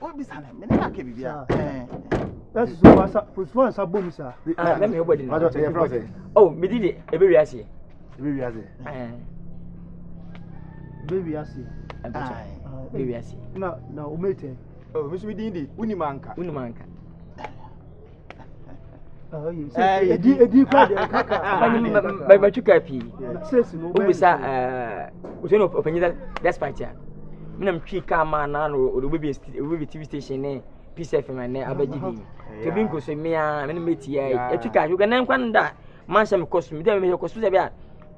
Oh, be sana. Me na ke bibia. That's so one sabom sir. Let me help you. Oh, me did it. Ebe wi ase. Baby asi. Baby ase. Na umete. Oh, me so dindi. Unimanka. Oh, yes. Edi kwa de kaka. Ba chuka pi. Sesi no. Ubisa we no openyi despite ya. Me nam twi ka ma na no obi TV station ne Peace FM ne abaji bi. To bi nko so me a me no meti ya. E twi ka jo na nkwa nda man sha me kosu me dem me kosu se bia.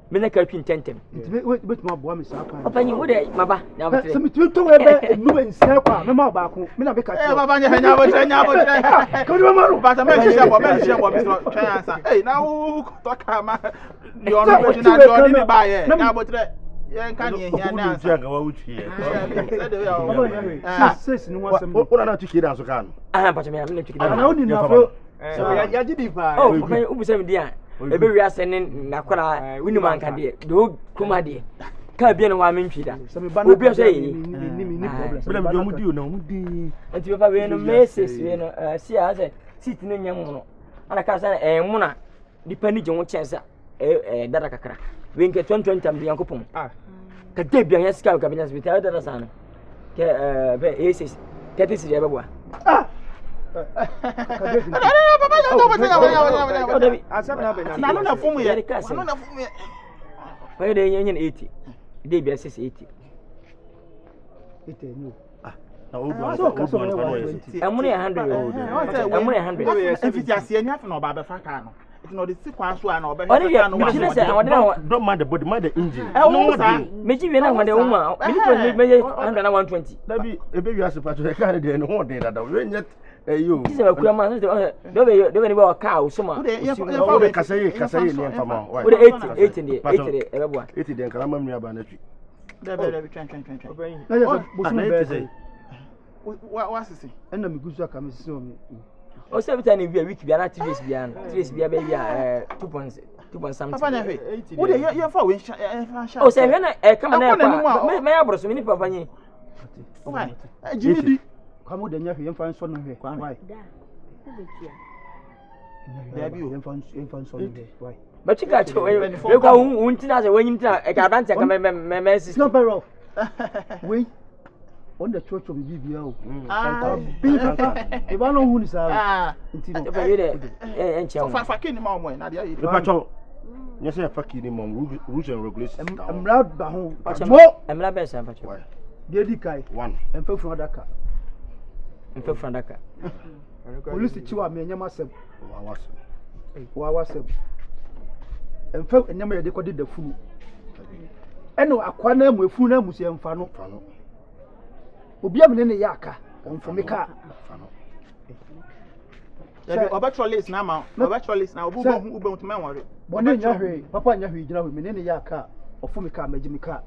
Me na ka twi ntentem. Wait ma boa me sa kan. Opanyi wo de maba na wo. Se me twi to we be enu be nsia kwa me ma ba ko me na be ka twi. Baba nya bo tre. Ko do ma ru ba ta me hia bo me so twa ansa. Eh na wo to ka ma yo no be na do ni ba ye. Na bo tre. Yen kan ye hia na ansa. Ga wa wuti e. Sesi no wasem. Ona na tuki da so kan. Pacha me na tuki da. Na oni na fo. So ya gidi pa. Oh, opanyi ubisa me dia. Ebe wi ase ne nakora Unimanka de. Do kuma de. Ka bia no wa mentwi da. Obi so yi. Ni problem. Bele me mu di o na mu di. Enti papa we no message we no si ase sit no nyam no. Ana ka sa mu na dipani je wo chensa dada kakra. We nke 2020 am yankopon. Ka de bia ya sika ka bia hospital dada sa no. Ke be aces 30 cedi ebe boa. Na fumu ye. Why dey yen 80? Dey be 680. 80 no. Na o do Amune 100. Amune 100. Efiti ase anya fa na oba be fa ka no. It no the sequence one oba be fa no. Don't mind the body, mind the engine. No sa. Meji we na wande uma. Me 100 na 120. Dabi ebe wi ase pa to e ka de no ho den dada. We nyet yo. This is a kura man. Do be wa ka so ma. O de kasaye ni enfama. O de 80 de ebe boa. 80 de nkara mam nua ba na twi. Dabi twen. Na yes bosu be say. What is it? Ena me gusu aka me sisi o me. O se bita ni week bia na TVS bia no. TVS bia be bia 2 something. Papa nya hwe. Wo de ye fa we sha. O se hwe na kama na kwa. Me abro so me ni papa nyi. Why? Jimidi. Kwa mo de nya hwe yemfa nso no hwe. Why? Dabi o yemfa nso no hwe. Why? But you got we kwa untina se wanyi ntina e ka bantia ka me system. Not very off. We on the Trotro bibia o. E ba no hu ni sa. Ntino. E ba yede enche. Fa kini ma omo na de ayi. E pa cho. Nya se fa kini mom rules and regulations. Emra ba ho. Mo emra be sa pa cho. De di kai. 1. Emfa fun adaka. Emfa fun adaka. Police chiwa me nyama sem. Wa wasem. Emfa nyama ye de kodi da funu. Eno akwa na mu efunu na musi emfa no. Obi amene ne yaka onfome ka ya oba trolleys na ma oba trolleys na obu ube mutuma nware bone nya hwe papa nya hwe gina hwe mene ne yaka ofome ka magimi ka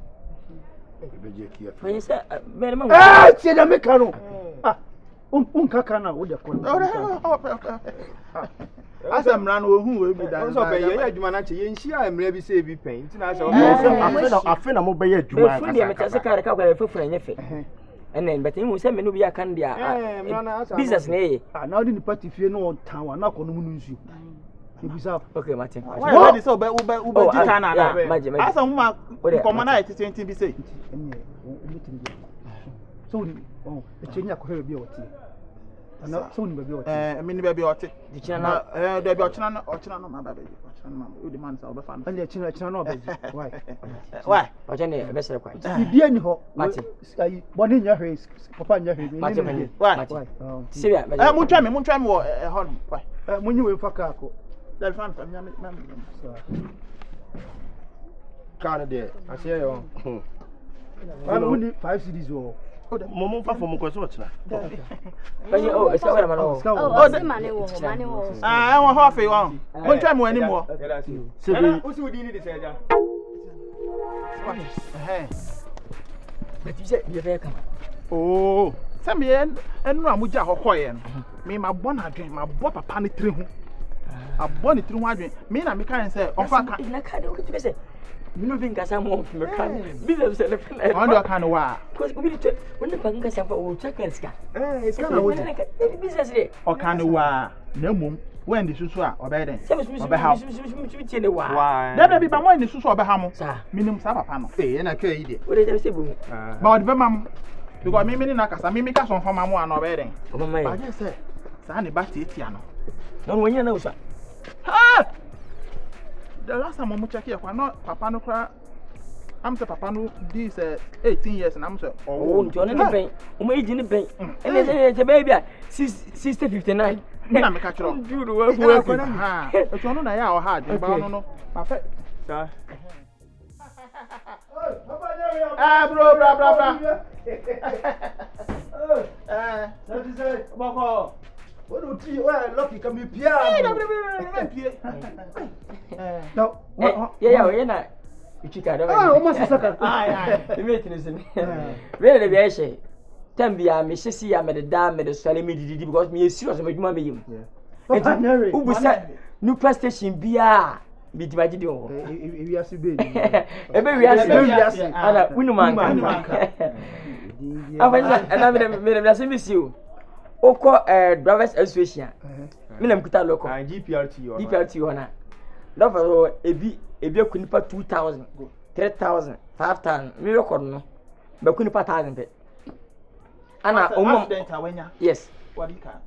ebeje kia fa say me ma tie da meka no kaka na wo de ko asa mra no ohu we bi da so be ye adwuma na che ye nhia emra bi se bi pen nti na asa afe na mo be ye adwuma aka fu me tase ka ka kwa fefura nyefe enen but mu se me no bi aka ndia business na ye na odi ni party fie no tan wa na ko no mu nsu ebisa okay Martin why dey so ube jika na na asa mu ma komo na 20 bi say so e chenya ko hwe bi o ti ana so ni ba bi o ti me ni ba bi o ti di china na da bi o china no ma ba bi o china ma o di man sa o be fan ande china no ba bi why o chene be sere kwa bibia ni ho Martin ai boni nya hwe papa nya hwe Martin why sibia mu twa me wo ho why munyi we fa ka ko da fan fa nya me kana de ase yo munyi 5 cities o momo fa fo mo ko so china bani o ska wala mano o mane wo e wo ho fe wo mo twa me wani mo sebi o si odi ni de seja but you say you come oh se me enu amuja hokoye no me ma bo na adwen ma bo papa ne tire hu abɔ ne tiri ho adwen me na meka ne sɛ ɔfa ka na ka de o kete sɛ mino bin kasa mo me ka bi le se le fena ɔno de ɔka no wa because obi de woni pa nkasa fa o check and scan iska na wo business de ɔka no wa na mmom when the susu a ɔbɛyɛ den ɔbɛha tie ne wa da bi ba mo ne susu ɔbɛha mo minim sa papa no na ka yi de o de se bu ba ɔde bɛma mo because me ne na kasa me ka so fama mo a na ɔbɛyɛ den o mama ba je sɛ saa ne ba tietia no no wonya na usa ha the last time mo check here kwa no papa no kra am say papa no this 18 years na am say oh nti ona ne ben o ma igi ne ben ene se baby a 6059 na me ka kiro dudu wa fu ha etu ono na ya o ha de ba no no papa sa bro that is it bako what do you lucky can be pia no yeah na uchika da o ma saka imeti ne sini we na bia she tambia me hyesi ya me de da me de sale me didi because me serious me dwuma me yim ubusa new station bia bi dibaji de o ewi asibe ebe wi asi ana unumanka afanya ana me na se misi o oko drivers association me na mkuta loco GPRT ona do for ebi akunipa 2000 3000 5000 me record no be akunipa 1000 pe ana umum yes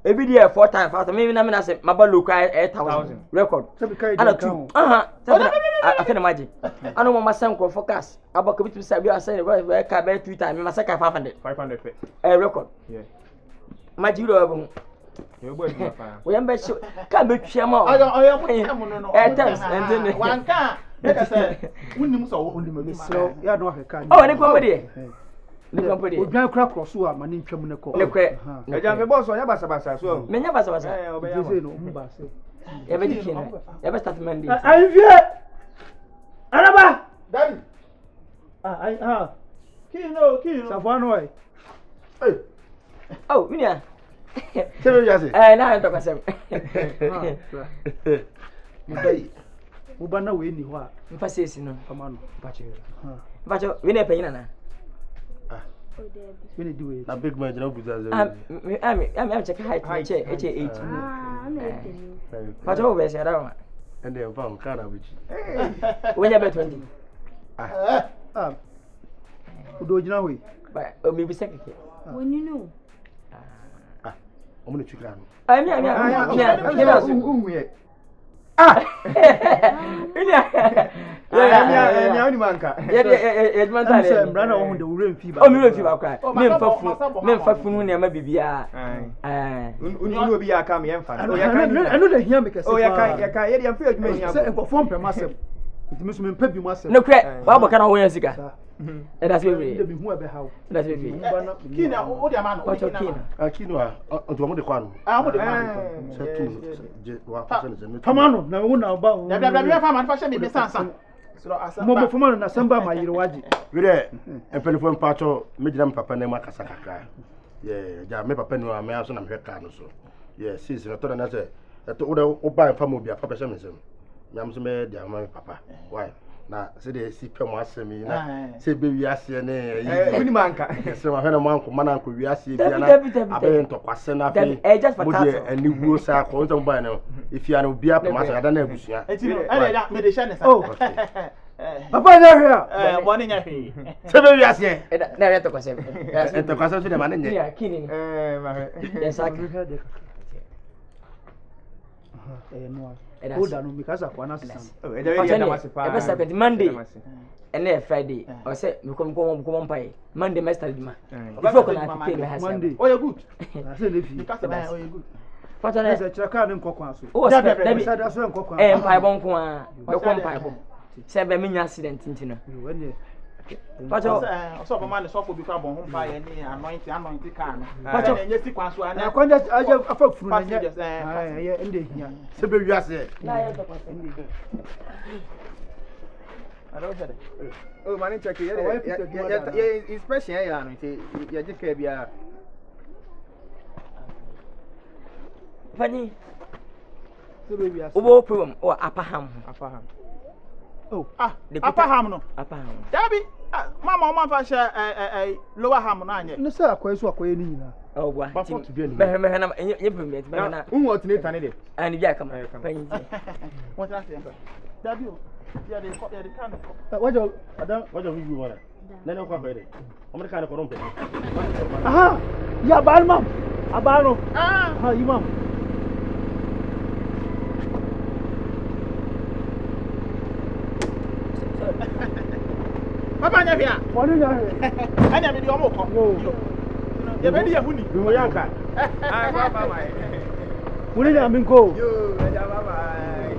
ebi dia 4 times 5 me na say maba local 8000 record ana 2 afena maji ana mo masan ko focus abaka bitu sabi asan we ka be 2 times me masaka 500 pe record yeah maji ro abun we am be ka be twia ma oyo mo no times and then wanka make say unnim so unnim bi so ya no aheka oh ne ko de o dwan kra cross wa ma ne ntwam ne ko ne kre e jan fe boss o ya basa so me nya basa je no mu ba se ya be dikin ya be start monday ai vie araba daddy kino safano ai oh minia Sebe ya se. na ndo kwasem uba na we ni ho a mfa sesi no fama no bacho we na panyina na we ni di we Na big man jina buza ze. I'm check height che 8 na 8 bacho we se ra ma Ende en fa nka na buchi. we nya be 20 udo jina we ba o mi bi sekeke woni no Omo ne chukra no. unwe ya oni manka ya mantale se mbrana wo de wure mfi ba o mi re fi ba kwa me mfa funu ne ma bibia uni obi ya ka me yemfa anu da hia me kese ya ka ye dia mfa adwuma hia se nkofo mpem asem ntimi so me mpa bi mu asem ne kre wa bo kana wo yan sika e da se we de bi hu ebe hawo da se we kina o de ama no Kino a onto mo de kwa no. mo de Se tu je wa fa se ne. fama no na wo na ba da fama fa she me sansa mo fama no na samba ma yire waji We de empelifo mpacho me jira papa na ma kasa kakra. Yeah, ja me papa no me aso na me hweka no so. Yeah, sis no to na se to wo de wo ba fama obi afa be se me sem. Me am so me dia ma papa. Why? Na se de si pem asemi na se be wi ase ne uni manka se ma hena manko mananko wi ase bia na abe to kwase na fe mo de ani wuo sa ko nso ba na ifia na obi apa ma sa da na abusua da me de shane sa papa na hia mo ne nya hwe se be wi ase na ya to kwase to kwase so de ma ne nye ya kini ma ya saki no oda no mikasa kwa na sisa e da we da masipa e be second monday and Friday or say we come pai monday master dima before kana pay me hasa monday oh you good na say lefi mikasa ba oh you good pata na se chaka ne nkokwa so o da bi sada so nkokwa pai bon ko a be ko pai bon se be me nya accident ntino wene pata so ba man so for bi ka bon ho pai ni anointing car no pata na nya si kwan so ana kwanja aje afa furu na nya ye ende hia se be wi ase na ya to kwase oh man check ye inspection ya no ye je ka bia Fanny So baby as. Obo problem or apaham. Oh, upper ham no. Apaham. Dabi, mama o man fa share lower ham no anye. No say akoy so akoy ni nyina. Oh, wa. But what to be any? Me na ye permit me na. Who want to tane de? And ya come. Panyi. What I say? Dabi o. Ya de kan. What you Adam? What do you want? Nene kwa bere. Omre kana ko rompe. Aha. Ya bal mam. Abano. Ha imam. Papa nya bia. Wonu nya. Anya me di omo ko. Ye be di yahuni. Bi mo yanka. Bye bye. Wonu nya min ko. Yo, bye bye.